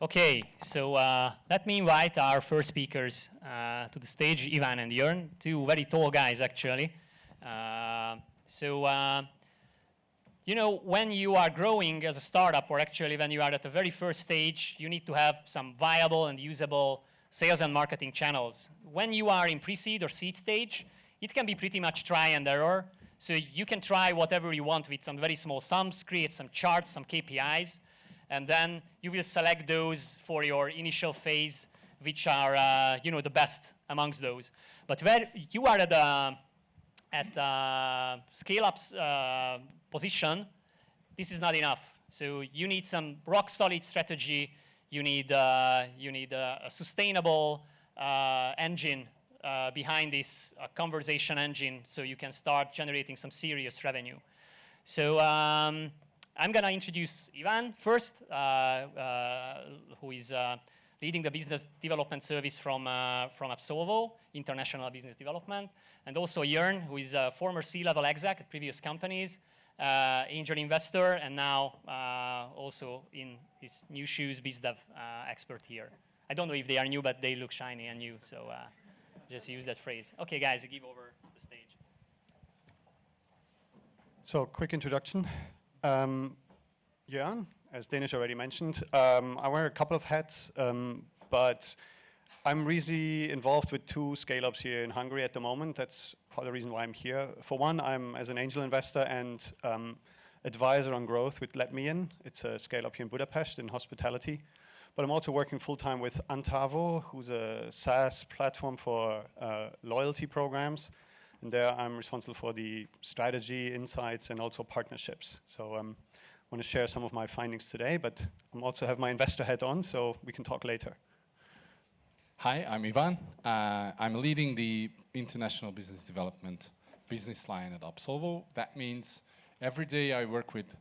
Okay, so let me invite our first speakers to the stage, Ivan and Jörn, two very tall guys actually. You know, when you are growing as a startup, or actually when you are at the very first stage, you need to have some viable and usable sales and marketing channels. When you are in pre-seed or seed stage, it can be pretty much try and error. So you can try whatever you want with some very small sums, create some charts, some KPIs, and then you will select those for your initial phase, which are you know, the best amongst those. But where you are at scale-up's position, this is not enough. So you need some rock-solid strategy. You need a sustainable engine behind this conversation engine, so you can start generating some serious revenue. So I'm going to introduce Ivan first, who is leading the business development service from Absolvo, International Business Development, and also Jörn, who is a former C-level exec at previous companies, angel investor, and now also in his new shoes, BizDev expert here. I don't know if they are new, but they look shiny and new, so just use that phrase. Okay, guys, I give over the stage. So, quick introduction. Jörn, as Danish already mentioned, I wear a couple of hats, but I'm really involved with two scale-ups here in Hungary at the moment. That's part of the reason why I'm here. For one, I'm as an angel investor and advisor on growth with Let Me In. It's a scale-up here in Budapest in hospitality. But I'm also working full-time with Absolvo, who's a SaaS platform for loyalty programs. And there I'm responsible for the strategy, insights, and also partnerships. So I want to share some of my findings today, but I also have my investor hat on, so we can talk later. Hi, I'm Ivan. I'm leading the international business development business line at Absolvo. That means every day I work with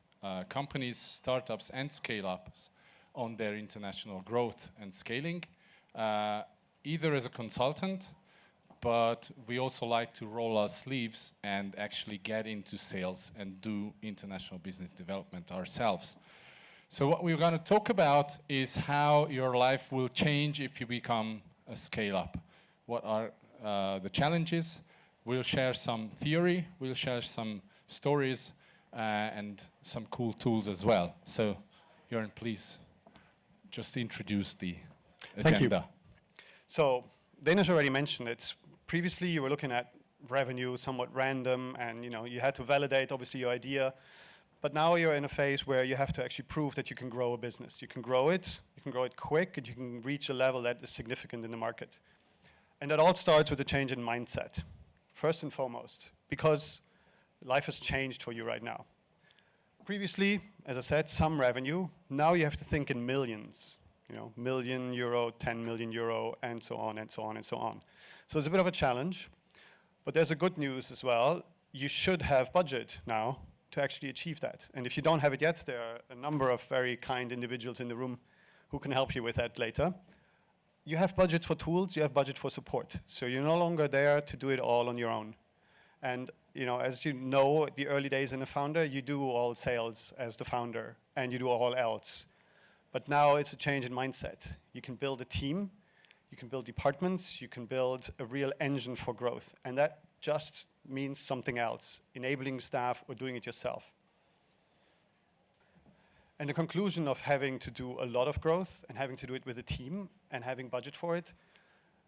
companies, startups, and scale-ups on their international growth and scaling, either as a consultant, but we also like to roll our sleeves and actually get into sales and do international business development ourselves. So what we're going to talk about is how your life will change if you become a scale-up. What are the challenges? We'll share some theory, we'll share some stories, and some cool tools as well. So, Jörn, please, just introduce the agenda. Thank you. So, Danish already mentioned it. Previously, you were looking at revenue, somewhat random, and you had to validate, obviously, your idea. But now you're in a phase where you have to actually prove that you can grow a business. You can grow it quick, and you can reach a level that is significant in the market. And that all starts with a change in mindset, first and foremost, because life has changed for you right now. Previously, as I said, some revenue. Now you have to think in millions. Million euro, 10 million euro, and so on, and so on, and so on. So it's a bit of a challenge, but there's a good news as well. You should have budget now to actually achieve that. And if you don't have it yet, there are a number of very kind individuals in the room who can help you with that later. You have budget for tools, you have budget for support. So you're no longer there to do it all on your own. And as you know, the early days in a founder, you do all sales as the founder, and you do all else. But now it's a change in mindset. You can build a team, you can build departments, you can build a real engine for growth. And that just means something else, enabling staff or doing it yourself. And the conclusion of having to do a lot of growth and having to do it with a team and having budget for it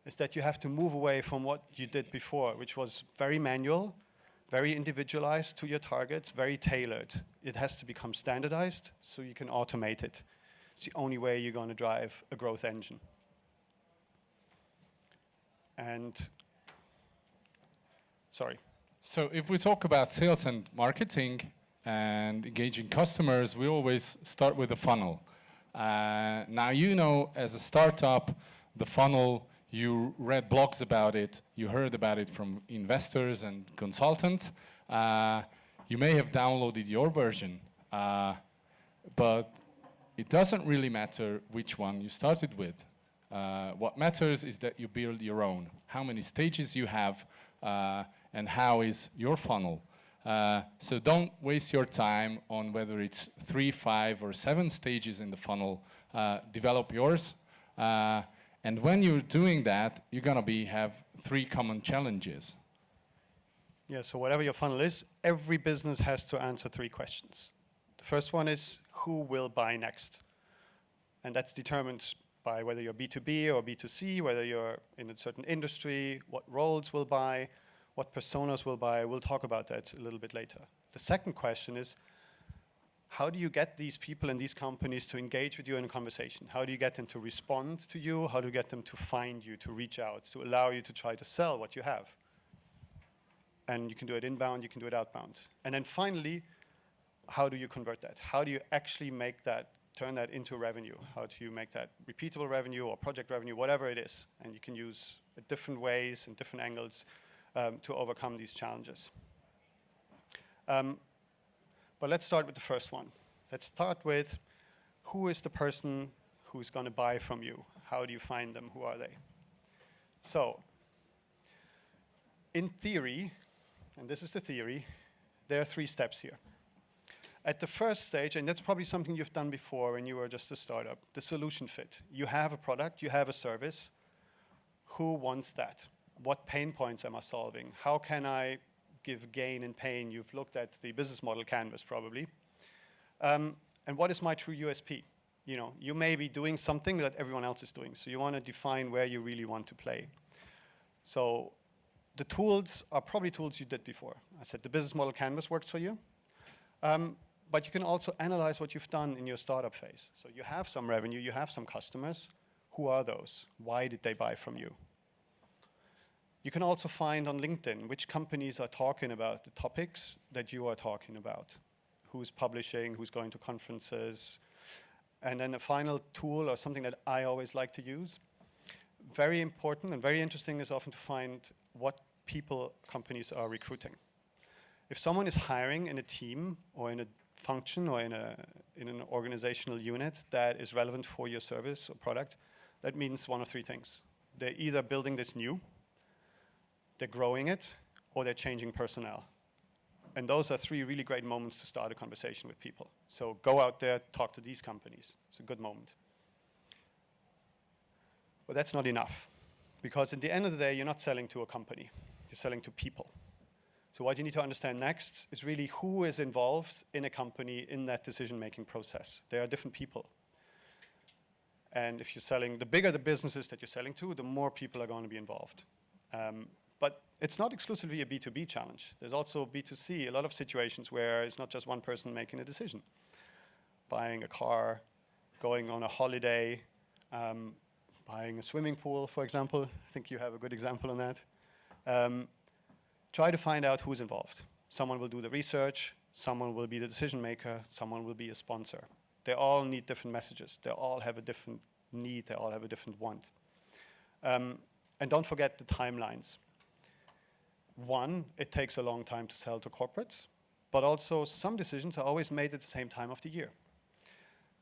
is that you have to move away from what you did before, which was very manual, very individualized to your targets, very tailored. It has to become standardized so you can automate it. It's the only way you're going to drive a growth engine. And, sorry. So if we talk about sales and marketing and engaging customers, we always start with a funnel. Now, as a startup, the funnel, you read blogs about it, you heard about it from investors and consultants. You may have downloaded your version, but it doesn't really matter which one you started with. What matters is that you build your own. How many stages you have, and how is your funnel. So don't waste your time on whether it's 3, 5, or 7 stages in the funnel. develop yours. And when you're doing that, you're going to have 3 common challenges. Yeah, so whatever your funnel is, every business has to answer 3 questions. The first one is, who will buy next? And that's determined by whether you're B2B or B2C, whether you're in a certain industry, what roles will buy, what personas will buy. We'll talk about that a little bit later. The second question is, how do you get these people and these companies to engage with you in a conversation? How do you get them to respond to you? How do you get them to find you, to reach out, to allow you to try to sell what you have? And you can do it inbound, you can do it outbound. And then finally, how do you convert that? How do you actually make that, turn that into revenue? How do you make that repeatable revenue or project revenue, whatever it is? And you can use different ways and different angles to overcome these challenges. But let's start with the first one. Let's start with, who is the person who's going to buy from you? How do you find them? Who are they? So, in theory, and this is the theory, there are 3 steps here. At the first stage, and that's probably something you've done before when you were just a startup, the solution fit. You have a product, you have a service. Who wants that? What pain points am I solving? How can I give gain and pain? You've looked at the business model canvas probably. And what is my true USP? You know, you may be doing something that everyone else is doing, so you want to define where you really want to play. So the tools are probably tools you did before. I said the business model canvas works for you. But you can also analyze what you've done in your startup phase. So you have some revenue, you have some customers. Who are those? Why did they buy from you? You can also find on LinkedIn which companies are talking about the topics that you are talking about. Who's publishing, who's going to conferences. And then a final tool or something that I always like to use. Very important and very interesting is often to find what people companies are recruiting. If someone is hiring in a team or in a function or in an organizational unit that is relevant for your service or product, that means one of 3 things. They're either building this new, they're growing it, or they're changing personnel. And those are 3 really great moments to start a conversation with people. So go out there, talk to these companies. It's a good moment. But that's not enough. Because at the end of the day, you're not selling to a company. You're selling to people. So what you need to understand next is really who is involved in a company in that decision-making process. There are different people. And if you're selling, the bigger the businesses that you're selling to, the more people are going to be involved. But it's not exclusively a B2B challenge. There's also B2C, a lot of situations where it's not just one person making a decision. Buying a car, going on a holiday, buying a swimming pool, for example. I think you have a good example on that. Try to find out who's involved. Someone will do the research, someone will be the decision maker, someone will be a sponsor. They all need different messages. They all have a different need, they all have a different want. And don't forget the timelines. 1, it takes a long time to sell to corporates, but also some decisions are always made at the same time of the year.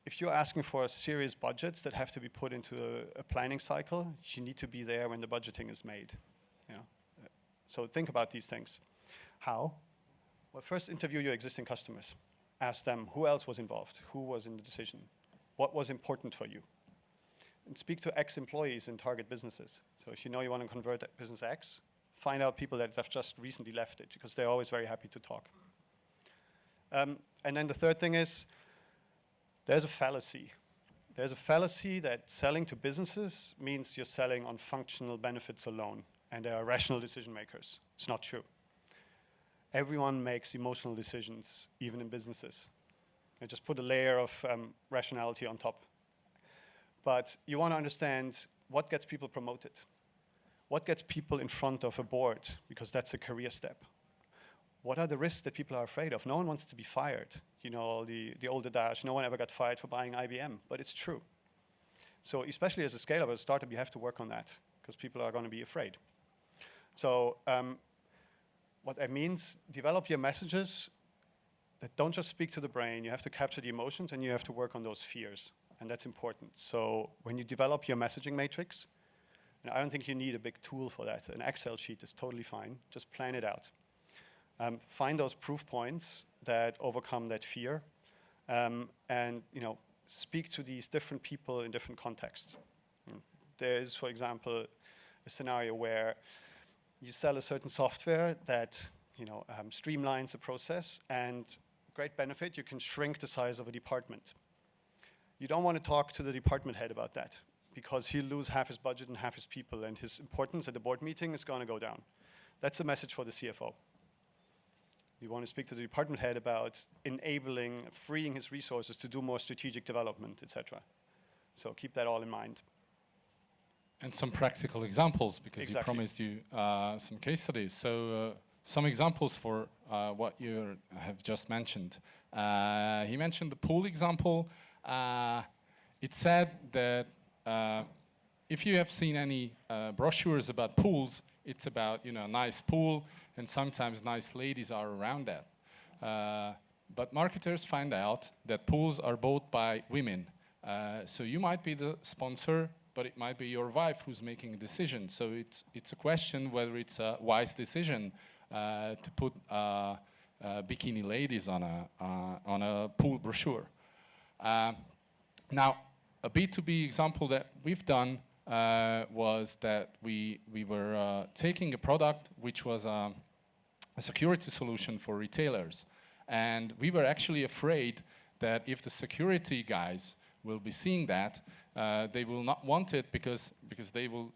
If you're asking for serious budgets that have to be put into a planning cycle, you need to be there when the budgeting is made. Yeah. So think about these things. How? Well, first interview your existing customers. Ask them who else was involved, who was in the decision, what was important for you. And speak to ex-employees in target businesses. So if you know you want to convert business X, find out people that have just recently left it, because they're always very happy to talk. And then the third thing is, there's a fallacy. There's a fallacy that selling to businesses means you're selling on functional benefits alone, and they are rational decision makers. It's not true. Everyone makes emotional decisions, even in businesses. I just put a layer of rationality on top. But you want to understand what gets people promoted. What gets people in front of a board, because that's a career step. What are the risks that people are afraid of? No one wants to be fired. You know, the old adage, no one ever got fired for buying IBM, but it's true. So especially as a scale-up, as a startup, you have to work on that, because people are going to be afraid. So what that means, develop your messages that don't just speak to the brain. You have to capture the emotions, and you have to work on those fears, and that's important. So when you develop your messaging matrix, and I don't think you need a big tool for that. An Excel sheet is totally fine. Just plan it out. Find those proof points that overcome that fear, and speak to these different people in different contexts. There is, for example, a scenario where you sell a certain software that streamlines the process, and great benefit, you can shrink the size of a department. You don't want to talk to the department head about that, because he'll lose half his budget and half his people, and his importance at the board meeting is going to go down. That's a message for the CFO. You want to speak to the department head about enabling, freeing his resources to do more strategic development, etc. So keep that all in mind. And some practical examples, because Exactly. he promised you some case studies. So some examples for what you have just mentioned. He mentioned the pool example. It said that if you have seen any brochures about pools, it's about a nice pool, and sometimes nice ladies are around that. But marketers find out that pools are bought by women. So you might be the sponsor, but it might be your wife who's making a decision. So it's a question whether it's a wise decision to put bikini ladies on a pool brochure. Now, a B2B example that we've done was that we were taking a product which was a security solution for retailers. And we were actually afraid that if the security guys will be seeing that, they will not want it because they will,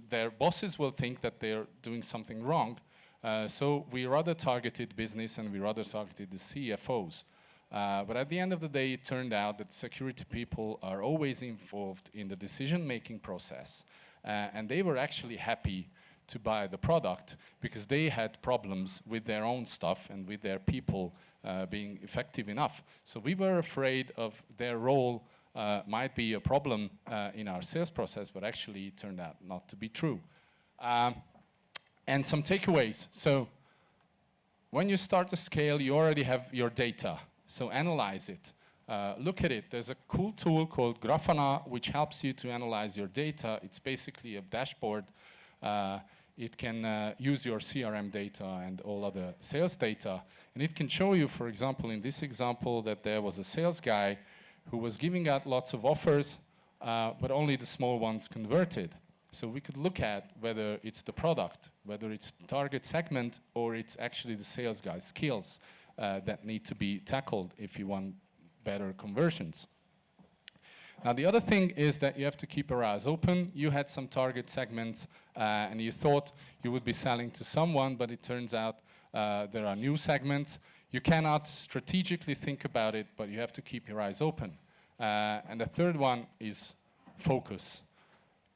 their bosses will think that they're doing something wrong. So we rather targeted business, and we rather targeted the CFOs. But at the end of the day, it turned out that security people are always involved in the decision-making process. And they were actually happy to buy the product because they had problems with their own stuff and with their people being effective enough. So we were afraid of their role might be a problem in our sales process, but actually it turned out not to be true. And some takeaways. So when you start to scale, you already have your data. So analyze it. Look at it. There's a cool tool called Grafana, which helps you to analyze your data. It's basically a dashboard. It can use your CRM data and all other sales data. And it can show you, for example, in this example, that there was a sales guy who was giving out lots of offers, but only the small ones converted. So we could look at whether it's the product, whether it's the target segment, or it's actually the sales guy's skills that need to be tackled if you want better conversions. Now, the other thing is that you have to keep your eyes open. You had some target segments, and you thought you would be selling to someone, but it turns out there are new segments. You cannot strategically think about it, but you have to keep your eyes open. And the third one is focus.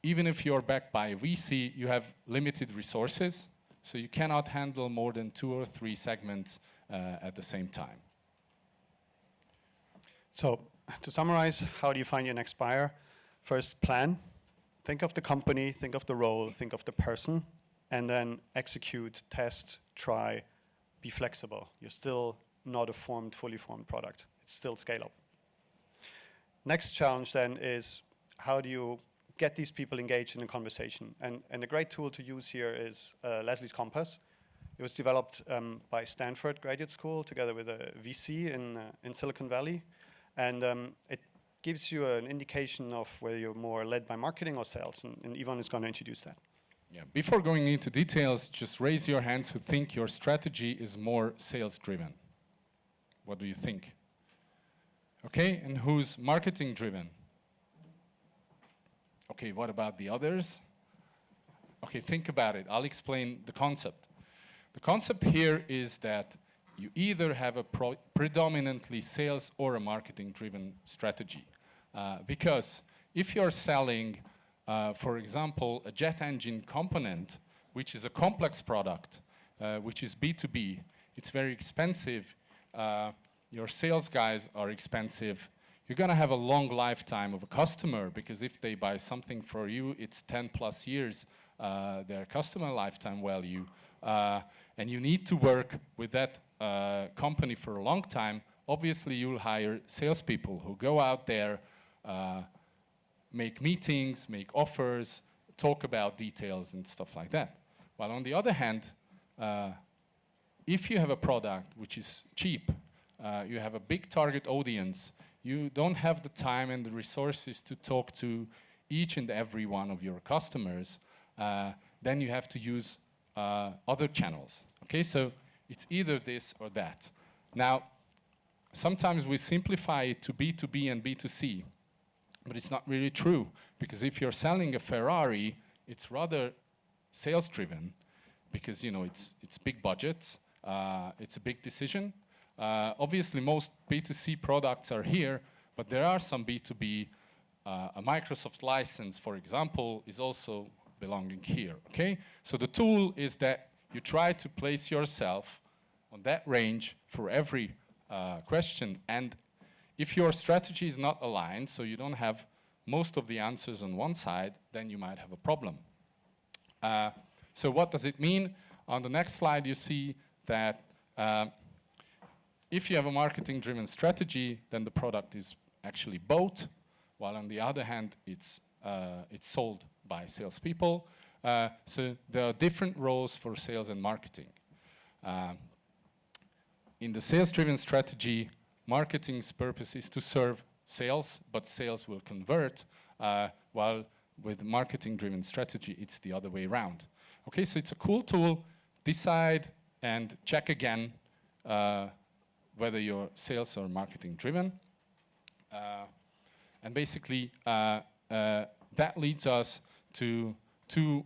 Even if you're backed by a VC, you have limited resources, so you cannot handle more than 2 or 3 segments at the same time. So to summarize, how do you find your next buyer? First, plan. Think of the company, think of the role, think of the person, and then execute, test, try, be flexible. You're still not a fully formed product. It's still scale up. Next challenge then is, how do you get these people engaged in a conversation? And a great tool to use here is Leslie's Compass. It was developed by Stanford Graduate School together with a VC in Silicon Valley. And it gives you an indication of whether you're more led by marketing or sales. And Ivan is going to introduce that. Yeah. Before going into details, just raise your hands who think your strategy is more sales-driven. What do you think? Okay, and who's marketing-driven? Okay, what about the others? Okay, think about it. I'll explain the concept. The concept here is that you either have a predominantly sales or a marketing-driven strategy. Because if you're selling, for example, a jet engine component, which is a complex product, which is B2B, it's very expensive, your sales guys are expensive, you're going to have a long lifetime of a customer, because if they buy something for you, it's 10 plus years their customer lifetime value. And you need to work with that company for a long time. Obviously, you'll hire salespeople who go out there, make meetings, make offers, talk about details and stuff like that. While on the other hand, if you have a product which is cheap, you have a big target audience, you don't have the time and the resources to talk to each and every one of your customers, then you have to use other channels. Okay, so it's either this or that. Now, sometimes we simplify it to B2B and B2C, but it's not really true, because if you're selling a Ferrari, it's rather sales-driven, because it's big budgets, it's a big decision. Obviously, most B2C products are here, but there are some B2B. A Microsoft license, for example, is also belonging here, okay? So the tool is that you try to place yourself on that range for every question, and if your strategy is not aligned, so you don't have most of the answers on one side, then you might have a problem. So what does it mean? On the next slide, you see that if you have a marketing-driven strategy, then the product is actually bought, while on the other hand, it's sold by salespeople. So there are different roles for sales and marketing. In the sales-driven strategy, marketing's purpose is to serve sales, but sales will convert, while with marketing-driven strategy, it's the other way around. Okay, so it's a cool tool. Decide and check again whether you're sales or marketing-driven. And basically, that leads us to two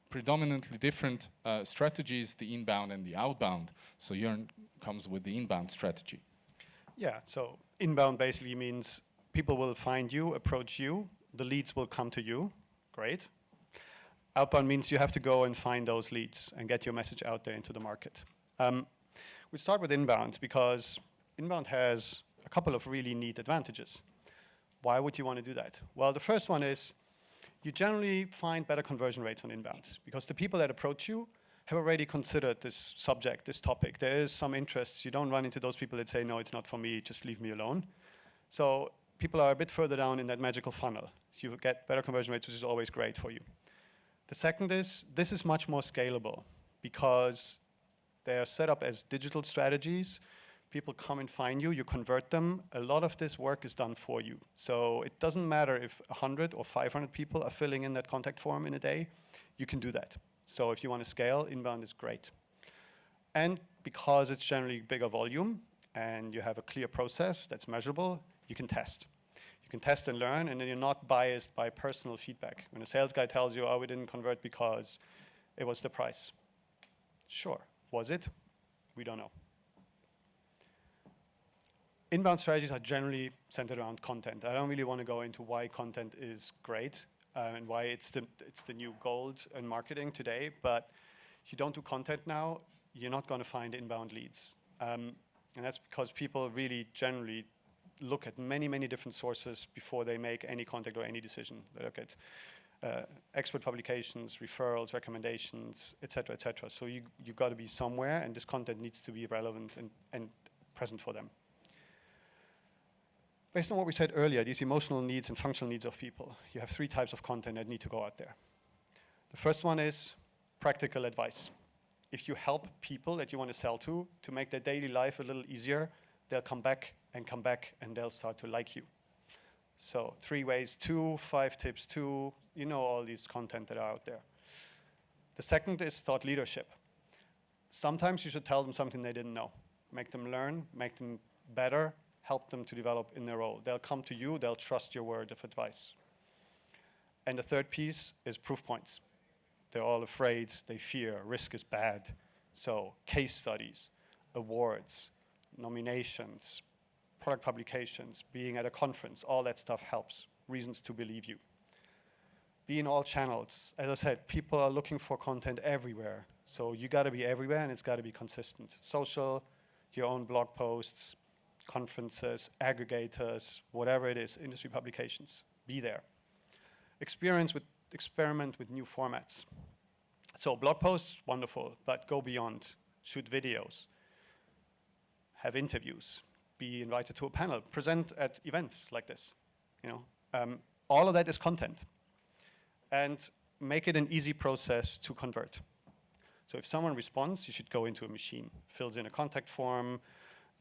predominantly different strategies, the inbound and the outbound. So Jörn comes with the inbound strategy. Yeah, so inbound basically means people will find you, approach you, the leads will come to you, great. Outbound means you have to go and find those leads and get your message out there into the market. We start with inbound because inbound has a couple of really neat advantages. Why would you want to do that? Well, the first one is you generally find better conversion rates on inbound because the people that approach you have already considered this subject, this topic. There is some interest. You don't run into those people that say, no, it's not for me, just leave me alone. So people are a bit further down in that magical funnel. You get better conversion rates, which is always great for you. The second is, this is much more scalable because they are set up as digital strategies. People come and find you, you convert them. A lot of this work is done for you. So it doesn't matter if 100 or 500 people are filling in that contact form in a day, you can do that. So if you want to scale, inbound is great. And because it's generally bigger volume and you have a clear process that's measurable, you can test. You can test and learn, and then you're not biased by personal feedback. When a sales guy tells you, oh, we didn't convert because it was the price. Sure, was it? We don't know. Inbound strategies are generally centered around content. I don't really want to go into why content is great and why it's the new gold in marketing today, but if you don't do content now, you're not going to find inbound leads. And that's because people really generally look at many, many different sources before they make any contact or any decision. They look at expert publications, referrals, recommendations, et cetera, et cetera. So you've got to be somewhere, and this content needs to be relevant and present for them. Based on what we said earlier, these emotional needs and functional needs of people, you have 3 types of content that need to go out there. The first one is practical advice. If you help people that you want to sell to make their daily life a little easier, they'll come back, and they'll start to like you. So 3 ways to, 5 tips to, you know all these content that are out there. The second is thought leadership. Sometimes you should tell them something they didn't know. Make them learn, make them better, help them to develop in their role. They'll come to you, they'll trust your word of advice. And the third piece is proof points. They're all afraid, they fear, risk is bad. So case studies, awards, nominations, product publications, being at a conference, all that stuff helps. Reasons to believe you. Be in all channels. As I said, people are looking for content everywhere. So you got to be everywhere, and it's got to be consistent. Social, your own blog posts, conferences, aggregators, whatever it is, industry publications, be there. Experiment with new formats. So blog posts, wonderful, but go beyond. Shoot videos, have interviews, be invited to a panel, present at events like this. All of that is content. And make it an easy process to convert. So if someone responds, you should go into a machine, fills in a contact form,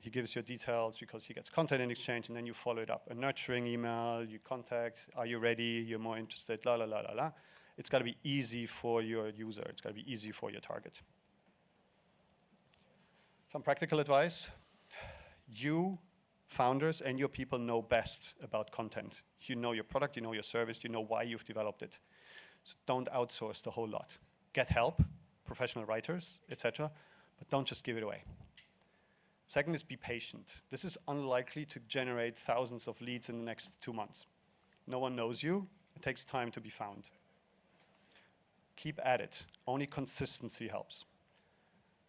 he gives your details because he gets content in exchange, and then you follow it up. A nurturing email, you contact, are you ready, you're more interested, la la la la la. It's got to be easy for your user. It's got to be easy for your target. Some practical advice. You, founders, and your people know best about content. You know your product, you know your service, you know why you've developed it. So don't outsource the whole lot. Get help, professional writers, etc., but don't just give it away. Second is be patient. This is unlikely to generate thousands of leads in the next 2 months. No one knows you. It takes time to be found. Keep at it. Only consistency helps.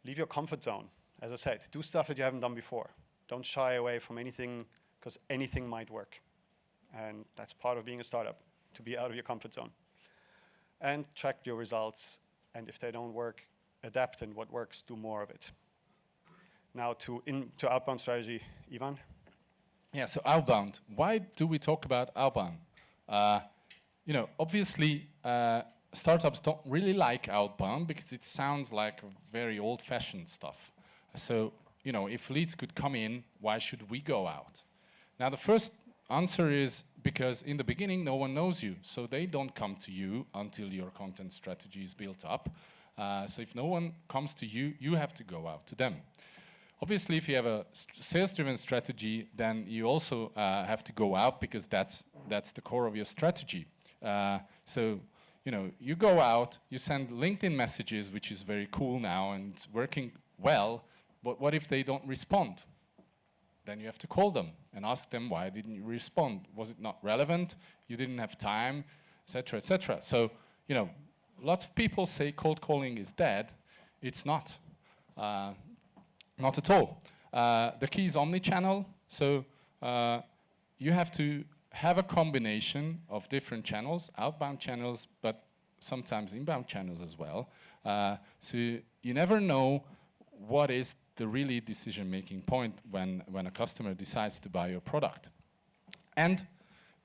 Leave your comfort zone. As I said, do stuff that you haven't done before. Don't shy away from anything, because anything might work. And that's part of being a startup, to be out of your comfort zone. And track your results. And if they don't work, adapt, and what works, do more of it. Now to outbound strategy, Ivan. Yeah, so outbound. Why do we talk about outbound? Obviously, startups don't really like outbound because it sounds like very old-fashioned stuff. So, if leads could come in, why should we go out? Now, the first answer is because in the beginning, no one knows you. So they don't come to you until your content strategy is built up. So if no one comes to you, you have to go out to them. Obviously, if you have a sales-driven strategy, then you also have to go out because that's the core of your strategy. So, you go out, you send LinkedIn messages, which is very cool now and it's working well, but what if they don't respond? Then you have to call them and ask them, why didn't you respond? Was it not relevant? You didn't have time, etc., etc. So, lots of people say cold calling is dead. It's not. Not at all. The key is omni-channel. So you have to have a combination of different channels, outbound channels, but sometimes inbound channels as well. So you never know what is the really decision-making point when a customer decides to buy your product. And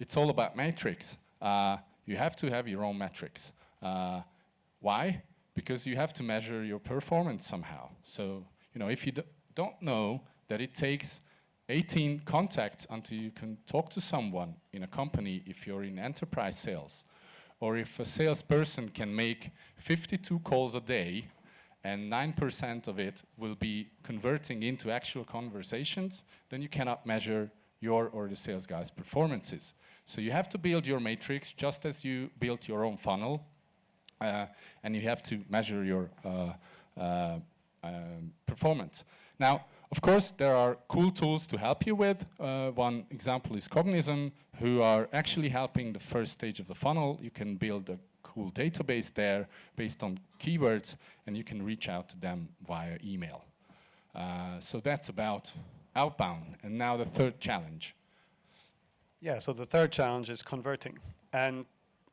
it's all about metrics. You have to have your own metrics. Why? Because you have to measure your performance somehow. So, if you don't know that it takes 18 contacts until you can talk to someone in a company if you're in enterprise sales, or if a salesperson can make 52 calls a day and 9% of it will be converting into actual conversations, then you cannot measure your or the sales guy's performances. So you have to build your matrix just as you built your own funnel, and you have to measure your performance. Now, of course, there are cool tools to help you with. One example is Cognizant, who are actually helping the first stage of the funnel. You can build a cool database there based on keywords, and you can reach out to them via email. So that's about outbound. And now the third challenge. Yeah, so the third challenge is converting. And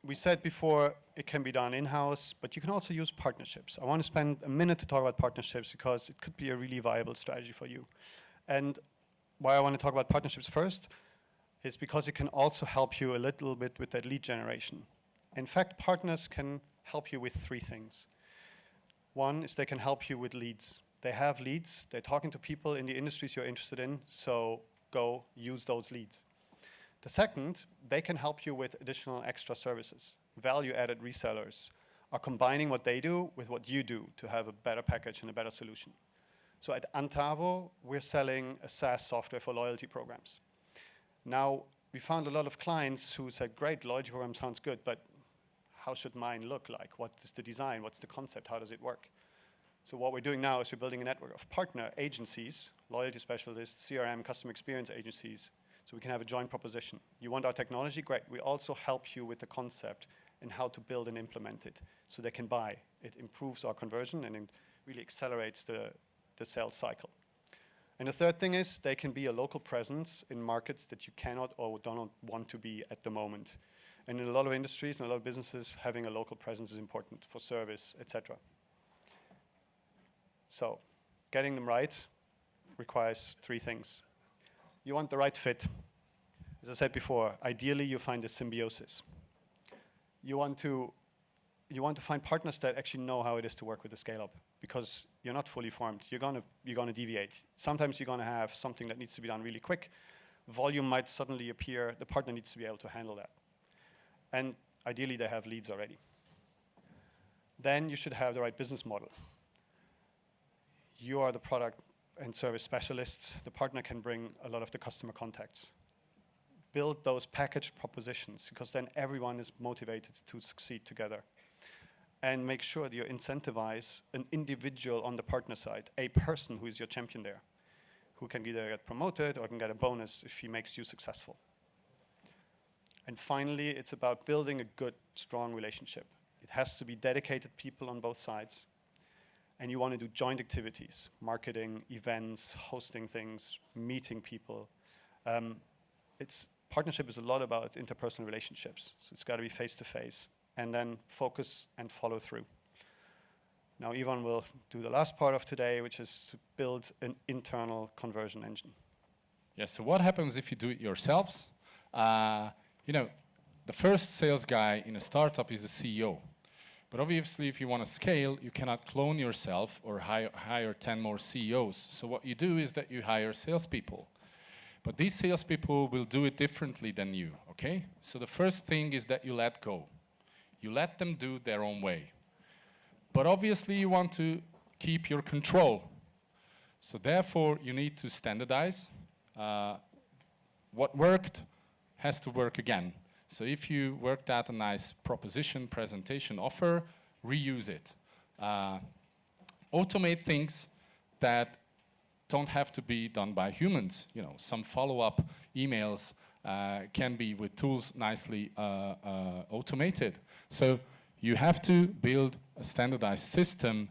we said before, it can be done in-house, but you can also use partnerships. I want to spend a minute to talk about partnerships because it could be a really viable strategy for you. And why I want to talk about partnerships first is because it can also help you a little bit with that lead generation. In fact, partners can help you with 3 things. One is they can help you with leads. They have leads, they're talking to people in the industries you're interested in, so go use those leads. The second, they can help you with additional extra services. Value-added resellers are combining what they do with what you do to have a better package and a better solution. So at Absolvo, we're selling a SaaS software for loyalty programs. Now, we found a lot of clients who said, great, loyalty program sounds good, but how should mine look like? What is the design? What's the concept? How does it work? So what we're doing now is we're building a network of partner agencies, loyalty specialists, CRM, customer experience agencies, so we can have a joint proposition. You want our technology? Great. We also help you with the concept and how to build and implement it so they can buy. It improves our conversion and it really accelerates the sales cycle. And the third thing is they can be a local presence in markets that you cannot or don't want to be at the moment. And in a lot of industries and a lot of businesses, having a local presence is important for service, etc. So getting them right requires 3 things. You want the right fit. As I said before, ideally you find a symbiosis. You want to find partners that actually know how it is to work with the scale-up, because you're not fully formed. You're gonna deviate. Sometimes you're gonna have something that needs to be done really quick. Volume might suddenly appear. The partner needs to be able to handle that. And ideally, they have leads already. Then you should have the right business model. You are the product and service specialists. The partner can bring a lot of the customer contacts. Build those packaged propositions, because then everyone is motivated to succeed together. And make sure that you incentivize an individual on the partner side, a person who is your champion there, who can either get promoted or can get a bonus if he makes you successful. And finally, it's about building a good, strong relationship. It has to be dedicated people on both sides. And you want to do joint activities, marketing, events, hosting things, meeting people. Partnership is a lot about interpersonal relationships. So it's got to be face-to-face. And then focus and follow through. Now, Ivan will do the last part of today, which is to build an internal conversion engine. Yeah, so what happens if you do it yourselves? You know, the first sales guy in a startup is the CEO. But obviously, if you want to scale, you cannot clone yourself or hire 10 more CEOs. So what you do is that you hire salespeople. But these salespeople will do it differently than you, okay? So the first thing is that you let go. You let them do their own way. But obviously, you want to keep your control. So therefore, you need to standardize. What worked has to work again. So if you worked out a nice proposition, presentation, offer, reuse it. Automate things that don't have to be done by humans. You know, some follow-up emails can be with tools nicely automated. So you have to build a standardized system,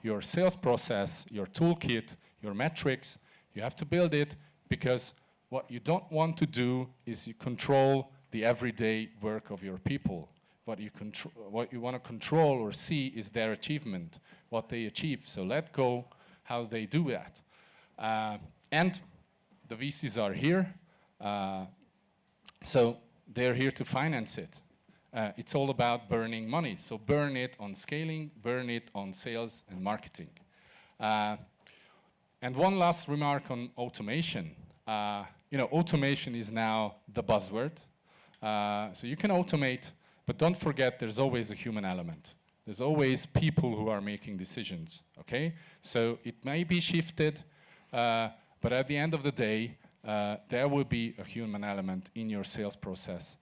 your sales process, your toolkit, your metrics. You have to build it, because what you don't want to do is you control the everyday work of your people. What you want to control or see is their achievement, what they achieve. So let go how they do that. And the VCs are here. So they're here to finance it. It's all about burning money. So burn it on scaling, burn it on sales and marketing. And one last remark on automation. You know, automation is now the buzzword. So you can automate, but don't forget there's always a human element. There's always people who are making decisions, okay? So it may be shifted, but at the end of the day, there will be a human element in your sales process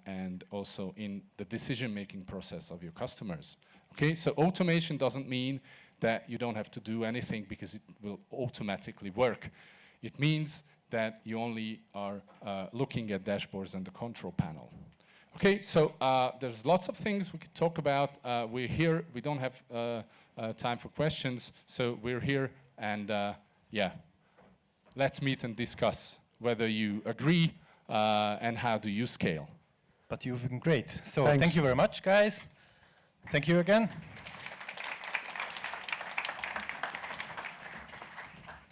and also in the decision-making process of your customers, okay? So automation doesn't mean that you don't have to do anything because it will automatically work. It means that you only are looking at dashboards and the control panel. Okay, so there's lots of things we could talk about. We're here, we don't have time for questions, so we're here, and yeah, let's meet and discuss whether you agree and how do you scale. But you've been great. So Thanks. Thank you very much, guys. Thank you again.